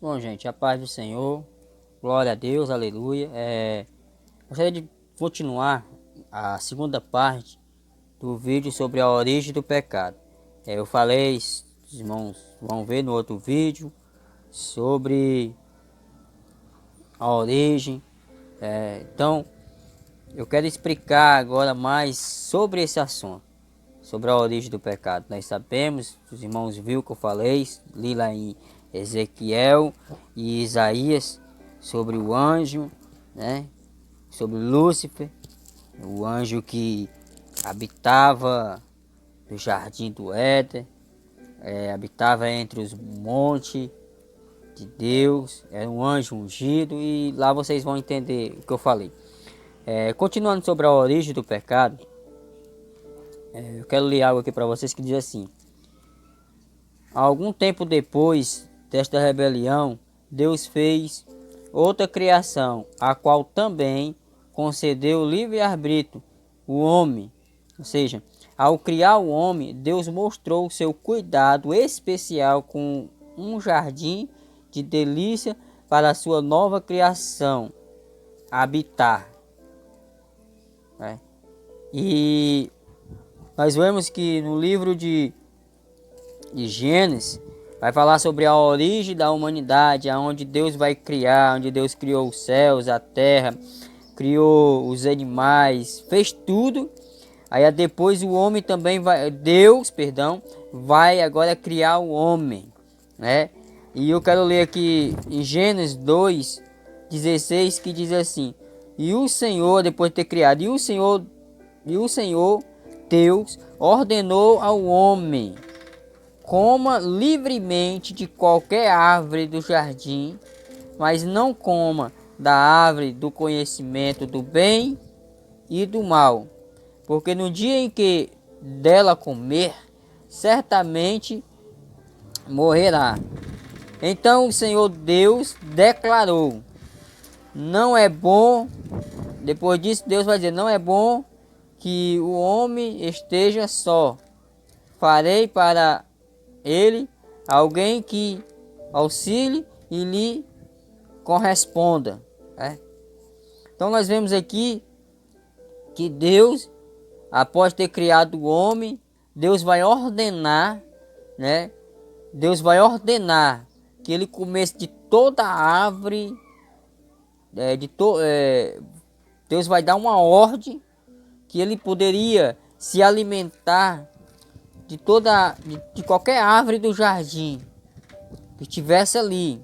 Bom, gente, a paz do Senhor, glória a Deus, aleluia. Gostaria de continuar a segunda parte do vídeo sobre a origem do pecado. Eu falei, os irmãos vão ver no outro vídeo, sobre a origem. Então, eu quero explicar agora mais sobre esse assunto, sobre a origem do pecado. Nós sabemos, os irmãos viram que eu falei, li lá em Ezequiel e Isaías, sobre o anjo, né? Sobre Lúcifer, o anjo que habitava no jardim do Éden, habitava entre os montes de Deus, era um anjo ungido, e lá vocês vão entender o que eu falei. Continuando sobre a origem do pecado, eu quero ler algo aqui para vocês que diz assim: algum tempo depois desta rebelião, Deus fez outra criação, a qual também concedeu livre-arbítrio o homem. Ou seja, ao criar o homem, Deus mostrou seu cuidado especial com um jardim de delícia para a sua nova criação habitar. E nós vemos que no livro de Gênesis vai falar sobre a origem da humanidade, aonde Deus vai criar, onde Deus criou os céus, a terra, criou os animais, fez tudo. Aí depois o homem também vai agora criar o homem, né? E eu quero ler aqui em Gênesis 2:16, que diz assim: e o Senhor, depois de ter criado, e o Senhor Deus ordenou ao homem: coma livremente de qualquer árvore do jardim, mas não coma da árvore do conhecimento do bem e do mal, porque no dia em que dela comer, certamente morrerá. Então o Senhor Deus declarou: não é bom. Depois disso, Deus vai dizer: não é bom que o homem esteja só. Farei para ele alguém que auxilie e lhe corresponda. Então nós vemos aqui que Deus, após ter criado o homem, Deus vai ordenar, né? Deus vai ordenar que ele comesse de toda a árvore, Deus vai dar uma ordem que ele poderia se alimentar de qualquer árvore do jardim que estivesse ali.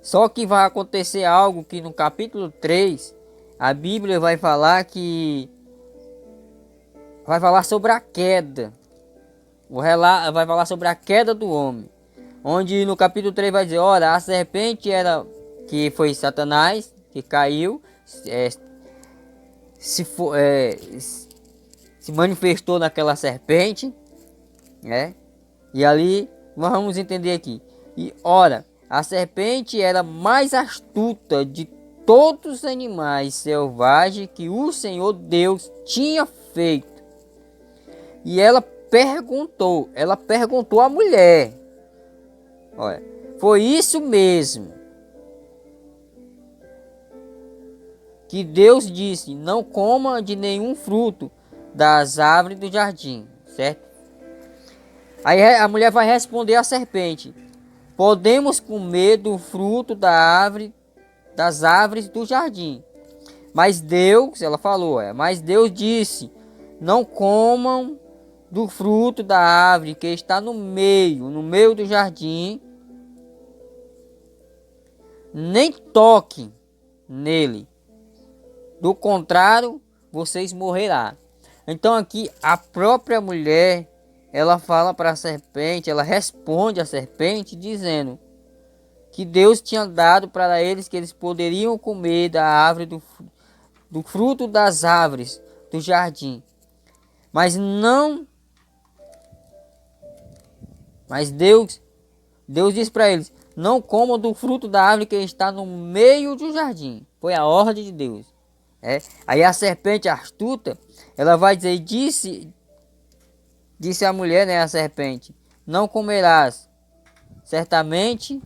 Só que vai acontecer algo que no capítulo 3 a Bíblia vai falar sobre a queda. Vai falar sobre a queda do homem. Onde no capítulo 3 vai dizer: ora, a serpente que foi Satanás, que caiu, se manifestou naquela serpente, né? E ali nós vamos entender aqui. E ora, a serpente era mais astuta de todos os animais selvagens que o Senhor Deus tinha feito. E ela perguntou à mulher: olha, foi isso mesmo que Deus disse: não coma de nenhum fruto das árvores do jardim, certo? Aí a mulher vai responder à serpente: podemos comer do fruto das árvores do jardim. Mas Deus, ela falou, mas Deus disse: não comam do fruto da árvore que está no meio do jardim, nem toquem nele, do contrário, vocês morrerão. Então aqui a própria mulher, ela fala para a serpente, ela responde à serpente dizendo que Deus tinha dado para eles que eles poderiam comer da árvore do fruto das árvores do jardim. Mas Deus disse para eles: não comam do fruto da árvore que está no meio do jardim. Foi a ordem de Deus. Aí a serpente astuta, ela vai dizer: disse a mulher, né, a serpente: não comerás, certamente,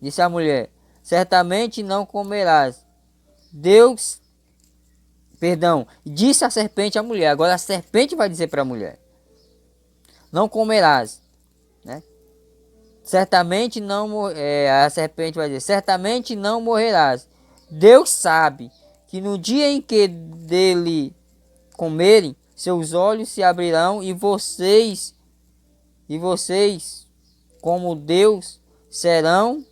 disse a mulher, certamente não comerás. Deus, perdão, disse a serpente à mulher. Agora a serpente vai dizer para a mulher: não comerás, né? Certamente não, a serpente vai dizer, certamente não morrerás. Deus sabe que no dia em que dele comerem, seus olhos se abrirão e vocês, como Deus, serão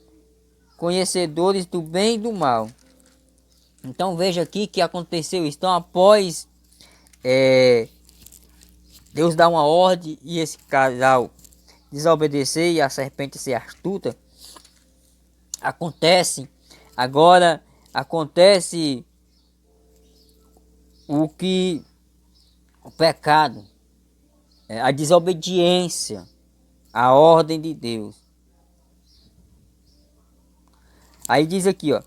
conhecedores do bem e do mal. Então veja aqui que aconteceu isso. Então após Deus dar uma ordem e esse casal desobedecer e a serpente ser astuta, acontece o pecado, a desobediência à ordem de Deus. Aí diz aqui, ó,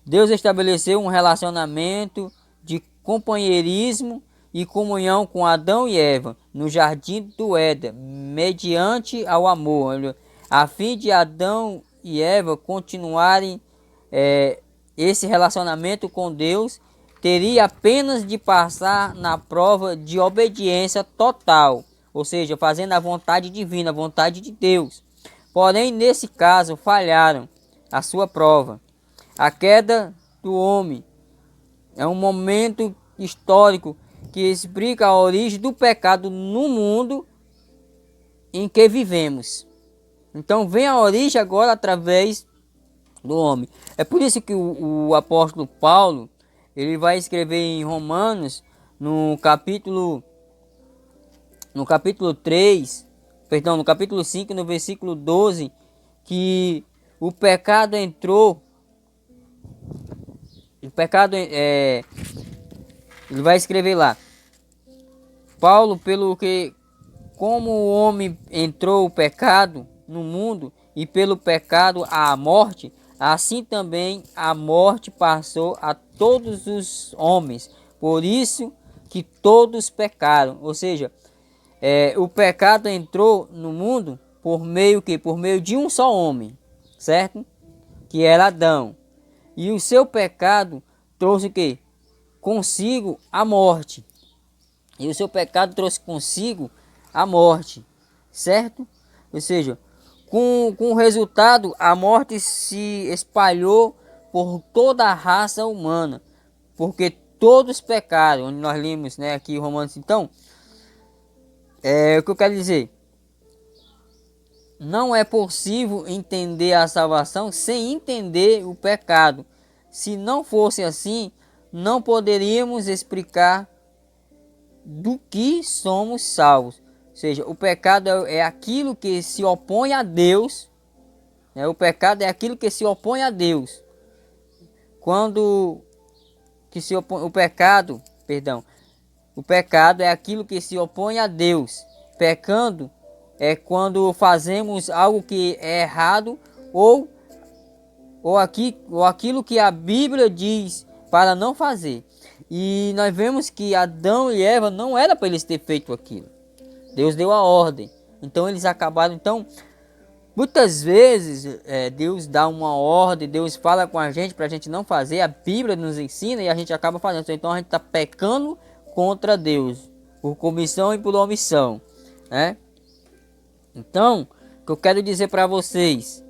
Deus estabeleceu um relacionamento de companheirismo e comunhão com Adão e Eva no jardim do Éden, mediante ao amor, a fim de Adão e Eva continuarem esse relacionamento com Deus, teria apenas de passar na prova de obediência total, ou seja, fazendo a vontade divina, a vontade de Deus. Porém, nesse caso, falharam a sua prova. A queda do homem é um momento histórico que explica a origem do pecado no mundo em que vivemos. Então vem a origem agora através do homem. É por isso que o apóstolo Paulo, ele vai escrever em Romanos, no capítulo 3, perdão, no capítulo 5, no versículo 12, que o pecado entrou. Ele vai escrever lá, Paulo, pelo que, como o homem entrou o pecado no mundo, e pelo pecado a morte, assim também a morte passou a todos os homens, por isso que todos pecaram. Ou seja, o pecado entrou no mundo por meio de um só homem, certo? Que era Adão. E o seu pecado trouxe o quê? Consigo a morte. E o seu pecado trouxe consigo a morte, certo? Ou seja, com o resultado, a morte se espalhou por toda a raça humana, porque todos pecaram. Onde nós lemos, né, aqui Romanos. Então, o que eu quero dizer, não é possível entender a salvação sem entender o pecado. Se não fosse assim, não poderíamos explicar do que somos salvos. Ou seja, o pecado é aquilo que se opõe a Deus. O pecado é aquilo que se opõe a Deus. O pecado é aquilo que se opõe a Deus. Pecando é quando fazemos algo que é errado ou aquilo que a Bíblia diz para não fazer. E nós vemos que Adão e Eva não era para eles ter feito aquilo. Deus deu a ordem. Então eles acabaram. Então, muitas vezes Deus dá uma ordem, Deus fala com a gente para a gente não fazer. A Bíblia nos ensina e a gente acaba fazendo. Então a gente está pecando contra Deus, por comissão e por omissão, né? Então, o que eu quero dizer para vocês,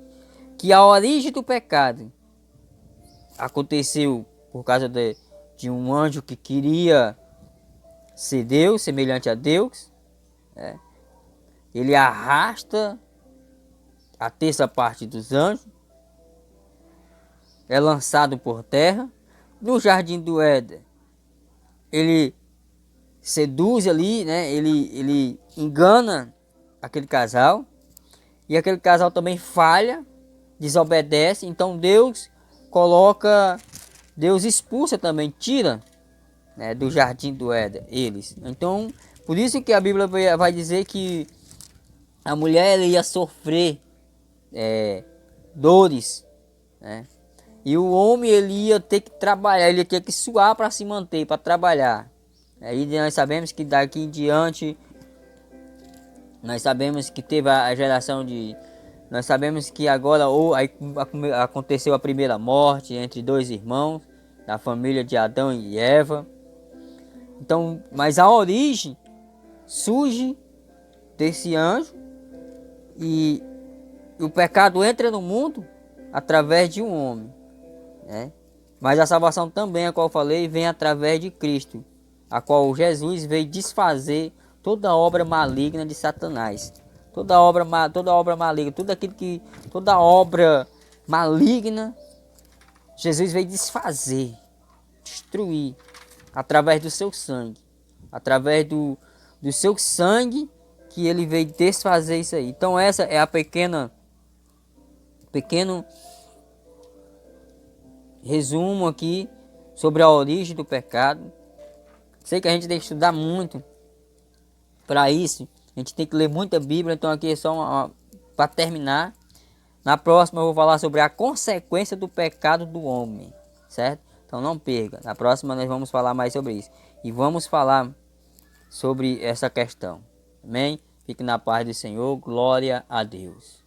que a origem do pecado aconteceu por causa de um anjo que queria ser Deus, semelhante a Deus. Ele arrasta a terça parte dos anjos, é lançado por terra. No jardim do Éden, ele seduz ali, né? Ele engana aquele casal, e aquele casal também falha, desobedece. Então Deus expulsa também, tira, né, do jardim do Éden eles. Então, por isso que a Bíblia vai dizer que a mulher ia sofrer dores, né? E o homem ele ia ter que trabalhar, ele ia ter que suar para se manter, para trabalhar. Aí nós sabemos que daqui em diante Nós sabemos que teve a geração de... Nós sabemos que agora aconteceu a primeira morte entre dois irmãos da família de Adão e Eva. Então, mas a origem surge desse anjo e o pecado entra no mundo através de um homem, né? Mas a salvação também, a qual eu falei, vem através de Cristo, a qual Jesus veio desfazer toda obra maligna de Satanás. Toda obra maligna, toda obra maligna, Jesus veio desfazer, destruir, através do seu sangue. Através do seu sangue que ele veio desfazer isso aí. Então essa é a pequeno resumo aqui sobre a origem do pecado. Sei que a gente tem que estudar muito para isso. A gente tem que ler muita Bíblia. Então aqui é só para terminar. Na próxima eu vou falar sobre a consequência do pecado do homem, certo? Então não perca. Na próxima nós vamos falar mais sobre isso. E vamos falar sobre essa questão. Amém? Fique na paz do Senhor. Glória a Deus.